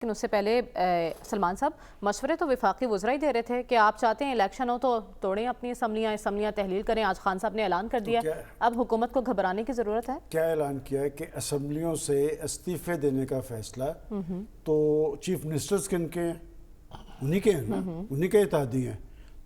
لیکن اس سے پہلے سلمان صاحب مشورے تو وفاقی وزراء ہی دے رہے تھے کہ آپ چاہتے ہیں الیکشن ہو تو توڑیں اپنی اسمبلیاں تحلیل کریں. آج خان صاحب نے اعلان کر دیا. اب حکومت کو گھبرانے کی ضرورت ہے؟ کیا اعلان کیا ہے کہ اسمبلیوں سے استعفے دینے کا فیصلہ تو چیف منسٹرز کن کے ہیں؟ انہی کے ہیں نا, انہی کے اتحادی ہیں.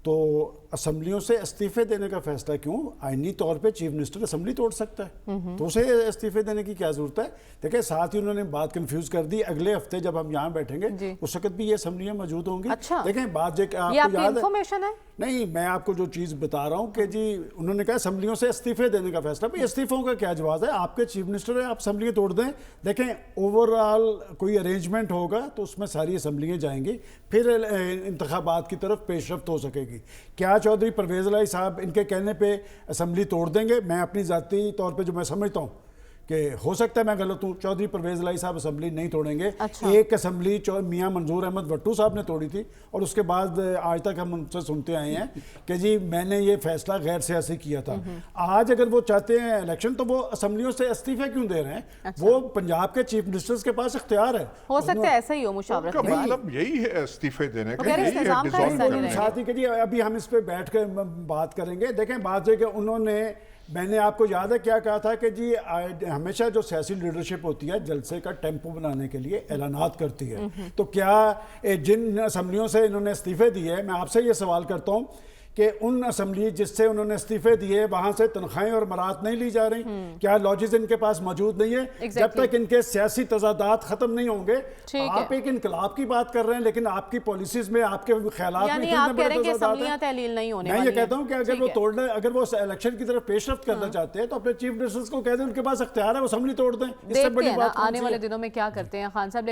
تو اسمبلیوں سے استعفے دینے کا فیصلہ کیوں؟ آئینی طور پہ چیف منسٹر اسمبلی توڑ سکتا ہے, تو اسے استعفے دینے کی کیا ضرورت ہے؟ دیکھیں ساتھ ہی انہوں نے بات کنفیوز کر دی. اگلے ہفتے جب ہم یہاں بیٹھیں گے اس وقت بھی یہ اسمبلیاں موجود ہوں گی. دیکھیں بات آپ کو یاد ہے انفارمیشن ہے؟ نہیں, میں آپ کو جو چیز بتا رہا ہوں کہ جی انہوں نے کہا اسمبلیوں سے استعفے دینے کا فیصلہ. بھئی استعفوں کا کیا جواز ہے؟ آپ کے چیف منسٹر ہیں, آپ اسمبلیاں توڑ دیں. دیکھیں اوورآل کوئی ارینجمنٹ ہوگا تو اس میں ساری اسمبلیاں جائیں گی, پھر انتخابات کی طرف پیش رفت ہو سکے گی. کیا چودھری پرویز الہی صاحب ان کے کہنے پہ اسمبلی توڑ دیں گے؟ میں اپنی ذاتی طور پہ جو میں سمجھتا ہوں کہ ہو سکتا ہے میں غلط ہوں, چودھری پرویز الہی صاحب اسمبلی نہیں توڑیں گے. ایک اسمبلی میاں منظور احمد وٹو صاحب نے توڑی تھی, اور اس کے بعد آج تک ہم ان سے سنتے آئے ہیں کہ جی میں نے یہ فیصلہ غیر سیاسی کیا تھا. آج اگر وہ چاہتے ہیں الیکشن تو وہ اسمبلیوں سے استعفے کیوں دے رہے ہیں؟ وہ پنجاب کے چیف منسٹرز کے پاس اختیار ہے. ہو سکتا ہے ایسا ہی ہو مشاورت کے بعد. مطلب یہی ہے استعفے دینے کا, ساتھ ہی کہ جی ابھی ہم اس پہ بیٹھ کے بات کریں گے. دیکھیں بات ہے کہ انہوں نے, میں نے آپ کو یاد ہے کیا کہا تھا کہ جی ہمیشہ جو سیاسی لیڈرشپ ہوتی ہے جلسے کا ٹیمپو بنانے کے لیے اعلانات کرتی ہے. تو کیا جن اسمبلیوں سے انہوں نے استعفے دیے, میں آپ سے یہ سوال کرتا ہوں کہ ان اسمبلی جس سے انہوں نے استعفے دیے وہاں سے تنخواہیں اور مرات نہیں لی جا رہی؟ کیا لاجز ان کے پاس موجود نہیں ہے؟ جب تک ان کے سیاسی تضادات ختم نہیں ہوں گے. آپ ایک انقلاب کی بات کر رہے ہیں لیکن آپ کی پالیسیز میں, آپ کے خیالات میں اتنے بڑے تضادات ہیں. میں یہ کہتا ہوں کہ اگر وہ توڑنا, اگر وہ الیکشن کی طرف پیش رفت کرنا چاہتے ہیں تو اپنے چیف منسٹرز کو کہہ دیں ان کے پاس اختیار ہے, وہ اسمبلی توڑ دیں. اس سے بڑی بات آنے والے دنوں میں کیا کرتے ہیں خان صاحب.